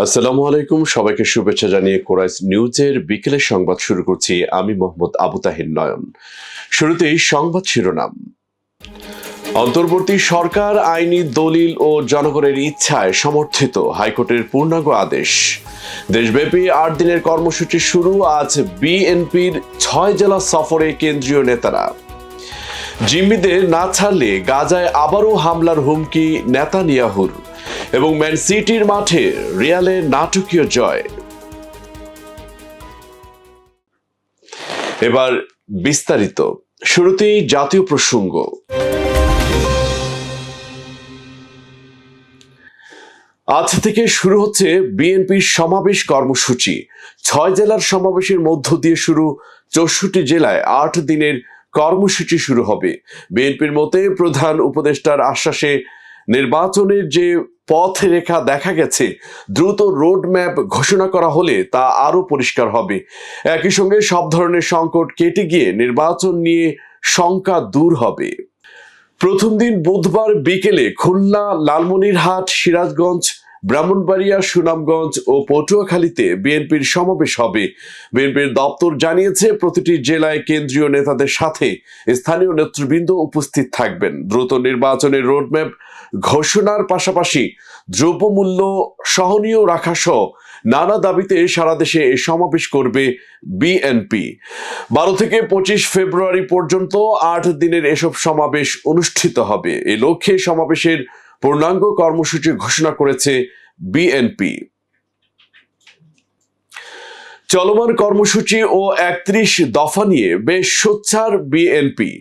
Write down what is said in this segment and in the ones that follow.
আসসালামু আলাইকুম, সবাইকে শুভেচ্ছা জানিয়ে কোরাইশ নিউজের বিকেলের সংবাদ শুরু করছি। আমি মোহাম্মদ আবু তাহির নয়ন। শুরুতেই সংবাদ শিরোনাম। অন্তর্বর্তী সরকার আইনি দলিল ও জনগণের ইচ্ছায় সমর্থিত, হাইকোর্টের পূর্ণাঙ্গ আদেশ। দেশব্যাপী 8 দিনের কর্মসূচি শুরু, আজ বিএনপির 6 জেলা সফরে কেন্দ্রীয় নেতারা। জিম্মিদের না ছাড়লে গাজায় আবারও হামলার হুমকি নেতানিয়াহুর, এবং ম্যান সিটির মাঠে রিয়ালের নাটকীয় জয়। এবার বিস্তারিত। শুরুতেই জাতীয় প্রসঙ্গ। আজ থেকে শুরু হচ্ছে বিএনপির সমাবেশ কর্মসূচি। 6 জেলার সমাবেশের মধ্য দিয়ে শুরু 64 জেলায় 8 দিনের কর্মসূচি শুরু হবে। বিএনপির মতে প্রধান উপদেষ্টার আশ্বাসে নির্বাচনের যে পথরেখা দেখা গেছে, দ্রুত রোডম্যাপ ঘোষণা করা হলে তা আরো পরিষ্কার হবে। একই সঙ্গে সব ধরনের সংকট কেটে গিয়ে নির্বাচন নিয়ে শঙ্কা দূর হবে। প্রথম দিন বুধবার বিকেলে খুলনা, লালমনিরহাট, সিরাজগঞ্জ, ব্রাহ্মণবাড়িয়া, সুনামগঞ্জ ও পটুয়াখালীতে বিএনপির সমাবেশ হবে। বিএনপির দপ্তর জানিয়েছে, প্রতিটি জেলায় কেন্দ্রীয় নেতাদের সাথে স্থানীয় নেতৃবৃন্দ উপস্থিত থাকবেন। দ্রুত নির্বাচনের রোডম্যাপ ঘোষণার পাশাপাশি দ্রব্যমূল্য সহনীয় রাখা সহ নানা দাবিতে সারা দেশে এই সমাবেশ করবে বিএনপি। 12 থেকে 25 ফেব্রুয়ারি পর্যন্ত 8 দিনের এসব সমাবেশ অনুষ্ঠিত হবে। এই লক্ষ্যে সমাবেশের পূর্ণাঙ্গ কর্মসূচি ঘোষণা করেছে বিএনপি। চলমান কর্মসূচি ও 31 দফা নিয়ে বেশ সোচ্চার বিএনপি।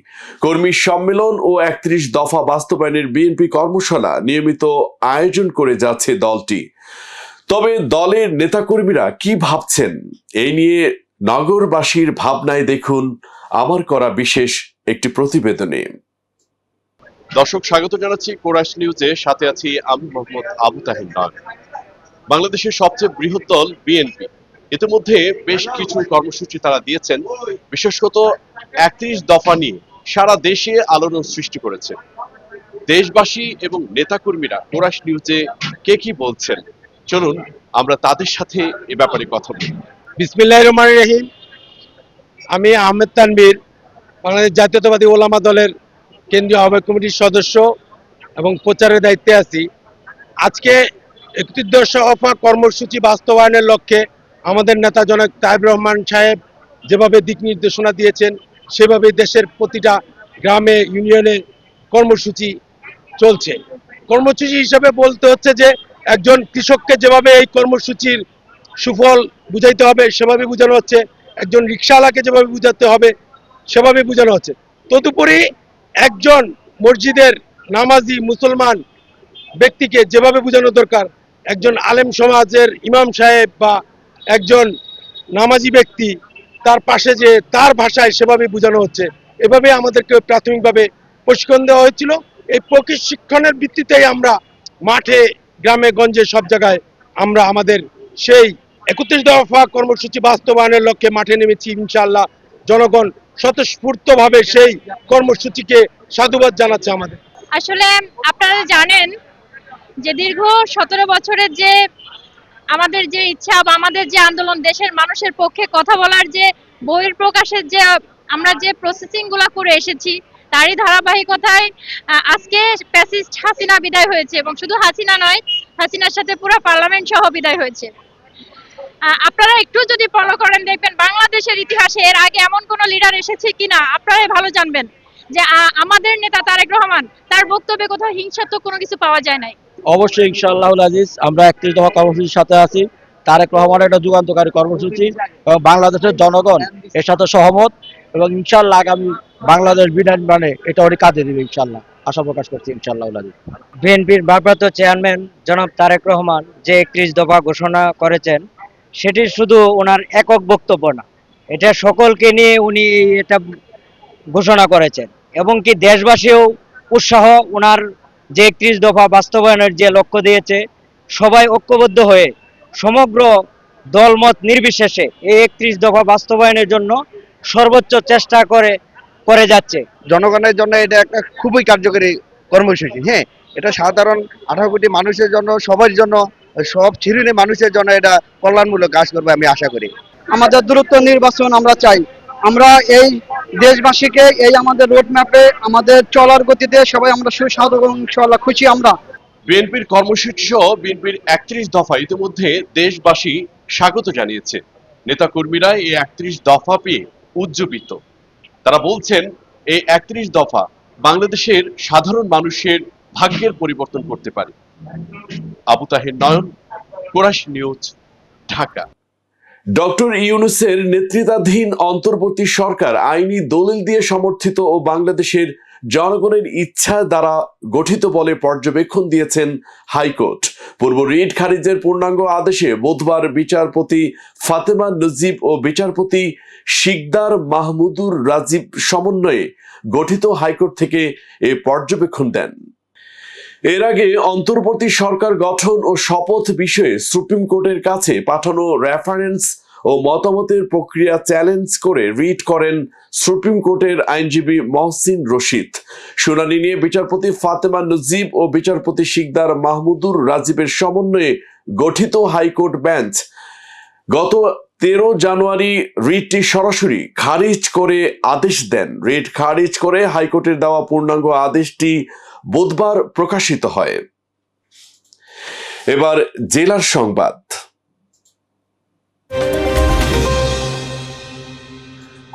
কর্মী সম্মেলন ও 31 দফা বাস্তবায়নের বিএনপি কর্মশালা নিয়মিত আয়োজন করে যাচ্ছে দলটি। তবে দলের নেতাকর্মীরা কি ভাবছেন, এই নিয়ে নগরবাসীর ভাবনায় দেখুন আমার করা বিশেষ একটি প্রতিবেদনে। দর্শক, স্বাগত জানাচ্ছি কোরাইশ নিউজে, সাথে আছি আমি মোহাম্মদ আবু তাহির নয়ন। বাংলাদেশের সবচেয়ে বৃহৎ দল বিএনপি ইতিমধ্যে বেশ কিছু কর্মসূচি তারা দিয়েছেন। বিশেষত 31 দফা নিয়ে সারা দেশে আলোড়ন সৃষ্টি করেছে। দেশবাসী এবং নেতাকর্মীরা কোরাইশ নিউজে কে কি বলছেন, চলুন আমরা তাদের সাথে এ ব্যাপারে কথা বলি। বিসমিল্লাহির রহমানির রহিম। আমি আহমেদ তানভীর, বাংলাদেশ জাতীয়তাবাদী ওলামা দলের কেন্দ্রীয় আহ্বায়ক কমিটির সদস্য এবং প্রচারের দায়িত্বে আছি। আজকে 31 দফা কর্মসূচি বাস্তবায়নের লক্ষ্যে আমাদের নেতা জনক তায়েব রহমান সাহেব যেভাবে দিক নির্দেশনা দিয়েছেন, সেভাবে দেশের প্রতিটা গ্রামে ইউনিয়নে কর্মসূচি চলছে। কর্মসূচি হিসাবে বলতে হচ্ছে যে একজন কৃষককে যেভাবে এই কর্মসূচির সুফল বুঝাইতে হবে সেভাবে বোঝানো হচ্ছে, একজন রিকশাওয়ালাকে যেভাবে বুঝাতে হবে সেভাবে বোঝানো হচ্ছে। তদুপরি একজন মসজিদের নামাজি মুসলমান ব্যক্তিকে যেভাবে বোঝানো দরকার, একজন আলেম সমাজের ইমাম সাহেব বা একজন নামাজি ব্যক্তি তার পাশে যে তার ভাষায় সেভাবে বোঝানো হচ্ছে। এভাবে আমাদেরকে প্রাথমিকভাবে প্রশিক্ষণ দেওয়া হয়েছিল। এই প্রশিক্ষণের ভিত্তিতেই আমরা মাঠে, গ্রামে গঞ্জে সব জায়গায় আমরা আমাদের সেই 31 দফা কর্মসূচি বাস্তবায়নের লক্ষ্যে মাঠে নেমেছি। ইনশাআল্লাহ জনগণ স্বতঃস্ফূর্তভাবে সেই কর্মসূচিকে সাধুবাদ জানাচ্ছে আমাদের। আসলে আপনারা জানেন যে দীর্ঘ 17 বছরের যে আমাদের যে ইচ্ছা বা আমাদের যে আন্দোলন, দেশের মানুষের পক্ষে কথা বলার যে বহিঃপ্রকাশের যে আমরা যে প্রসেসিং গুলা করে এসেছি, তারই ধারাবাহিকতায় আজকে ফ্যাসিস্ট হাসিনা বিদায় হয়েছে, এবং শুধু হাসিনা নয়, হাসিনার সাথে পুরো পার্লামেন্ট সহ বিদায় হয়েছে। আপনারা একটু যদি ফলো করেন দেখবেন বাংলাদেশের ইতিহাসে এর আগে এমন কোন লিডার এসেছে কিনা আপনারাই ভালো জানবেন, যে আমাদের নেতা তারেক রহমান, তার বক্তব্যে কোথাও হিংসাত্মক কোনো কিছু পাওয়া যায় নাই। অবশ্যই ইনশাআল্লাহুল আজিজ আমরা 31 দফা কর্মসূচির সাথে আছি। তারেক রহমানের একটা যুগান্তকারী কর্মসূচি এবং বাংলাদেশের জনগণ এর সাথে সহমত, এবং ইনশাআল্লাহ আগামী বাংলাদেশ বিনির্মাণে এটা ওরই কাজে দিবে ইনশাআল্লাহ, আশা প্রকাশ করছি ইনশাআল্লাহুল আজিজ। বিএনপির ভারপ্রাপ্ত চেয়ারম্যান জনাব তারেক রহমান যে 31 দফা ঘোষণা করেছেন, সেটি শুধু ওনার একক বক্তব্য না, এটা সকলকে নিয়ে উনি এটা ঘোষণা করেছেন, এবং কি দেশবাসীও উৎসাহ ওনার যে 31 দফা বাস্তবায়নের যে লক্ষ্য দিয়েছে, সবাই ঐক্যবদ্ধ হয়ে সমগ্র দলমত নির্বিশেষে এই 31 দফা বাস্তবায়নের জন্য সর্বোচ্চ চেষ্টা করে যাচ্ছে। জনগণের জন্য এটা একটা খুবই কার্যকরী কর্মসূচি। হ্যাঁ, এটা সাধারণ 18 কোটি মানুষের জন্য, সবার জন্য সব শ্রেণীর মানুষের জন্য এটা কল্যাণমূলক কাজ করবে আমি আশা করি। আমাদের দ্রুত নির্বাচন আমরা চাই। আমরা এই দেশবাসীকে এই আমাদের রোড ম্যাপে আমাদের চলার গতিতে সবাই আমরা সুস্বাদু এবং ইনশাআল্লাহ খুশি আমরা। বিএনপির কর্মসূচি সহ বিএনপির 31 দফা ইতিমধ্যে দেশবাসী স্বাগত জানিয়েছে। নেতাকর্মীরা এই 31 দফা পেয়ে উজ্জীবিত। তারা বলছেন এই 31 দফা বাংলাদেশের সাধারণ মানুষের ভাগ্যের পরিবর্তন করতে পারে। আবু তাহের নয়ন, কোরাস নিউজ, ঢাকা। ডক্টর ইউনূসের নেতৃত্বাধীন অন্তর্বর্তী সরকার আইনি দলিল দিয়ে সমর্থিত ও বাংলাদেশের জনগণের ইচ্ছা দ্বারা গঠিত বলে পর্যবেক্ষণ দিয়েছেন হাইকোর্ট। পূর্ব রিট খারিজের পূর্ণাঙ্গ আদেশে বুধবার বিচারপতি ফাতেমা নজিব ও বিচারপতি শিকদার মাহমুদুর রাজীব সমন্বয়ে গঠিত হাইকোর্ট থেকে এ পর্যবেক্ষণ দেন। এর আগে অন্তর্বর্তী সরকার গঠন ও শপথ বিষয়ে সুপ্রিম কোর্টের কাছে পাঠানো রেফারেন্স ও মতামতের প্রক্রিয়া চ্যালেঞ্জ করে রিট করেন সুপ্রিম কোর্টের আইনজীবী মহসিন রশিদ। শুনানি নিয়ে বিচারপতি ফাতেমা নজিব ও বিচারপতি শিকদার মাহমুদুর রাজীবের সমন্বয়ে গঠিত হাইকোর্ট বেঞ্চ গত 13 জানুয়ারি রিটটি সরাসরি খারিজ করে আদেশ দেন। রিট খারিজ করে হাইকোর্টের দেওয়া পূর্ণাঙ্গ আদেশটি বুধবার প্রকাশিত হয়। এবার জেলার সংবাদ।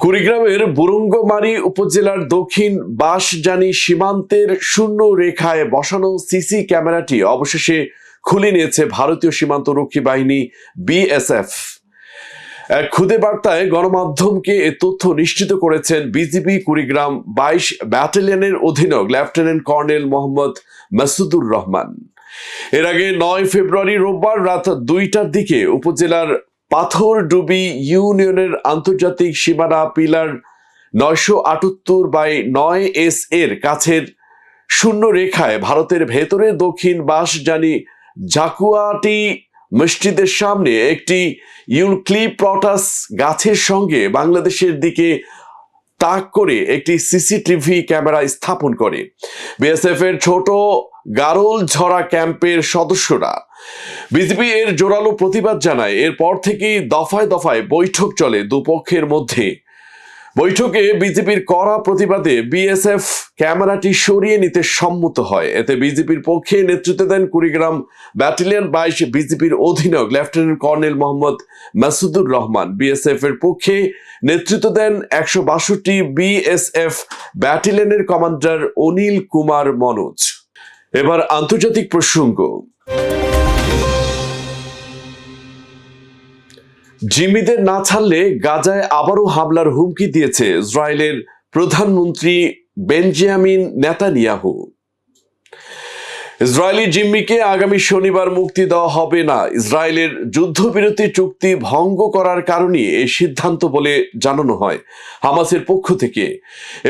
কুড়িগ্রামের বুরুঙ্গমারী উপজেলার দক্ষিণ বাঁশজানি সীমান্তের শূন্য রেখায় বসানো সিসি ক্যামেরাটি অবশেষে খুলে নিয়েছে ভারতীয় সীমান্ত রক্ষী বাহিনী বিএসএফ। এক খুদে বার্তায় গণমাধ্যমকে এ তথ্য নিশ্চিত করেছেন বিজিবি কুড়িগ্রাম 22 ব্যাটালিয়নের অধীনক লেফটেন্যান্ট কর্নেল মোহাম্মদ মাসুদুর রহমান। এর আগে 9 ফেব্রুয়ারি রোববার রাত 2টার দিকে উপজেলার পাথরডুবি ইউনিয়নের আন্তর্জাতিক সীমানা পিলার 978/9S এর কাছের শূন্য রেখায় ভারতের ভেতরে দক্ষিণ বাঁশজানি ঝাকুয়াটি মসজিদের সামনে একটি ইউক্লিপটাস গাছের সঙ্গে বাংলাদেশের দিকে তাক করে একটি সিসিটিভি ক্যামেরা স্থাপন করে বিএসএফ এর ছোট গারল ঝরা ক্যাম্পের সদস্যরা। বিজিবি এর জোরালো প্রতিবাদ জানায়। এরপর থেকেই দফায় দফায় বৈঠক চলে দুপক্ষের মধ্যে। বৈঠকে বিজেপির কড়া প্রতিবাদে বিএসএফ ক্যামেরাটি সরিয়ে নিতে সম্মত হয়। এতে বিজেপির পক্ষে নেতৃত্ব দেন কুড়িগ্রাম ব্যাটালিয়ন 22 বিজেপির অধীনক lieutenant colonel Mohammad Masudur Rahman. BSF এর পক্ষে নেতৃত্ব দেন 162 বিএসএফ ব্যাটালিয়নের কমান্ডার অনিল কুমার মনোজ। এবার আন্তর্জাতিক প্রসঙ্গ। জিম্মিদের না ছাড়লে গাজায় আবারও হামলার হুমকি দিয়েছে ইসরায়েলের প্রধানমন্ত্রী বেঞ্জামিন নেতানিয়াহু। ইসরায়েলি জিম্মিকে আগামী শনিবার মুক্তি দেওয়া হবে না। ইসরায়েলের যুদ্ধবিরতি চুক্তি ভঙ্গ করার কারণে এই সিদ্ধান্ত বলে জানানো হয় হামাসের পক্ষ থেকে।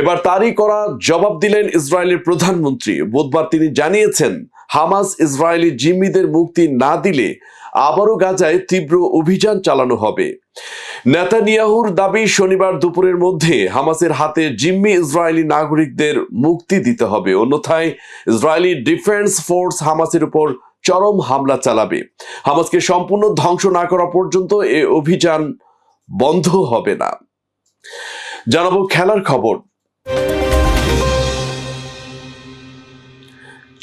এবার তারই করা জবাব দিলেন ইসরায়েলের প্রধানমন্ত্রী। বুধবার তিনি জানিয়েছেন হামাস ইসরায়েলি জিম্মিদের মুক্তি না দিলে আবারও গাজায় তীব্র অভিযান চালানো হবে। নেতানিয়াহুর দাবি শনিবার দুপুরের মধ্যে হামাসের হাতে জিম্মি ইসরায়েলি নাগরিকদের মুক্তি দিতে হবে, অন্যথায় ইসরায়েলি ডিফেন্স ফোর্স হামাসের উপর চরম হামলা চালাবে। হামাসকে সম্পূর্ণ ধ্বংস না করা পর্যন্ত এ অভিযান বন্ধ হবে না। জানাবো খেলার খবর।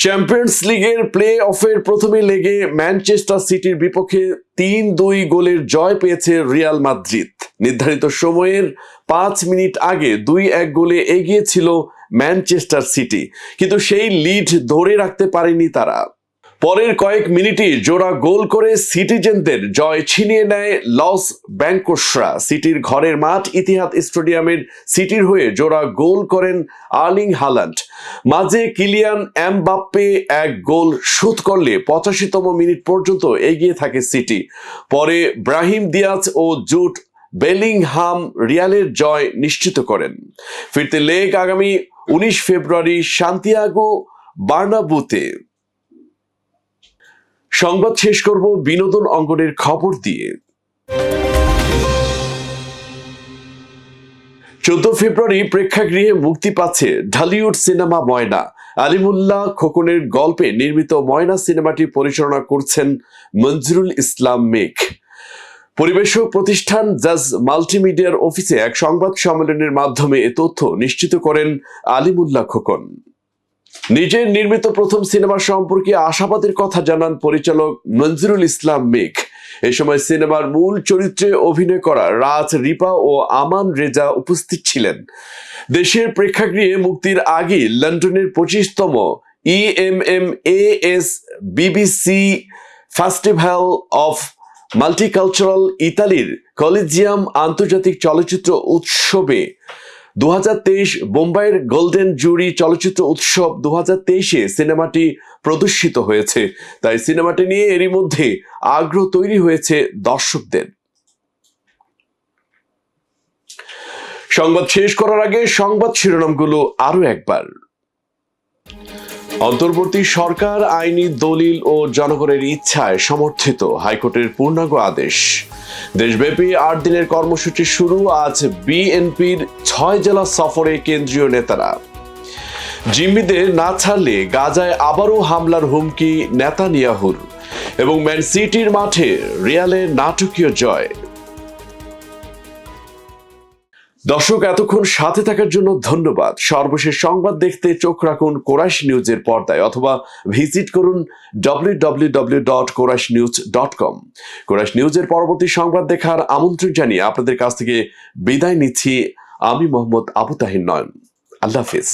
চ্যাম্পিয়ন্স লিগের প্লে অফের প্রথমে লেগে ম্যানচেস্টার সিটির বিপক্ষে 3-2 গোলের জয় পেয়েছে রিয়াল মাদ্রিদ। নির্ধারিত সময়ের 5 মিনিট আগে 2-1 গোলে এগিয়ে ছিল ম্যানচেস্টার সিটি, কিন্তু সেই লিড ধরে রাখতে পারেনি তারা। পরের কয়েক মিনিটে জোড়া গোল করে সিটিজেনদের জয় ছিনিয়ে নেয় লস ব্ল্যাঙ্কোসরা। সিটির ঘরের মাঠ ইতিহাদ স্টেডিয়ামের সিটির হয়ে জোড়া গোল করেন আর্লিং হাল্যান্ড। মাঝে কিলিয়ান এমবাপ্পে এক গোল শোধ করলে 85তম মিনিট পর্যন্ত এগিয়ে থাকে সিটি। পরে ব্রাহিম দিয়াজ ও জুট বেলিংহাম রিয়ালের জয় নিশ্চিত করেন। ফিরতে লেগ আগামী 19 ফেব্রুয়ারি সান্তিয়াগো বার্নাব্যুতে। সংবাদ শেষ করব বিনোদন অঙ্গনের খবর দিয়ে। 14 ফেব্রুয়ারি প্রেক্ষাগৃহে মুক্তি পাচ্ছে ঢালিউড সিনেমা ময়না। আলিমুল্লাহ খোকনের গল্পে নির্মিত ময়না সিনেমাটি পরিচালনা করছেন মঞ্জুরুল ইসলাম মেঘ। পরিবেশক প্রতিষ্ঠান জাজ মাল্টিমিডিয়ার অফিসে এক সংবাদ সম্মেলনের মাধ্যমে এ তথ্য নিশ্চিত করেন আলিমুল্লাহ খোকন। নিজের নির্মিত প্রথম সিনেমা সম্পর্কে আশাবাদের কথা জানান পরিচালক মঞ্জুরুল ইসলাম মেঘ। এ সময় সিনেমার মূল চরিত্রে অভিনয় করা রাজ, রিপা ও আমান রেজা উপস্থিত ছিলেন। দেশের প্রেক্ষাগৃহে মুক্তির আগে লন্ডনের 25তম EMMAS BBC festival of multicultural ইতালির কলিজিয়াম আন্তর্জাতিক চলচ্চিত্র উৎসবে 2023 বোম্বাইয়ের গোল্ডেন জুরি চলচ্চিত্র উৎসব 2023-এ সিনেমাটি প্রদর্শিত হয়েছে। তাই সিনেমাটি নিয়ে এরই মধ্যে আগ্রহ তৈরি হয়েছে দর্শকদের। সংবাদ শেষ করার আগে সংবাদ শিরোনামগুলো আরো একবার। অন্তর্বর্তী সরকার আইনি দলিল ও জনগণের ইচ্ছায় সমর্থিত, হাইকোর্টের পূর্ণাঙ্গ আদেশ। দেশব্যাপী 8 দিনের কর্মসূচি শুরু, আজ বিএনপির 6 জেলা সফরে কেন্দ্রীয় নেতারা। জিম্মিদের না ছাড়লে গাজায় আবারও হামলার হুমকি নেতানিয়াহুর, এবং ম্যান সিটির মাঠে রিয়ালের নাটকীয় জয়। দর্শক, এতক্ষণ সাথে থাকার জন্য ধন্যবাদ। সর্বশেষ সংবাদ দেখতে চোখ রাখুন কোরাইশ নিউজের পর্দায় অথবা ভিজিট করুন www.koraishnews.com। কোরাইশ নিউজের পরবর্তী সংবাদ দেখার আমন্ত্রণ জানিয়ে আপনাদের কাছ থেকে বিদায় নিচ্ছি আমি মোহাম্মদ আবু তাহির নয়ন। আল্লাহ হাফিজ।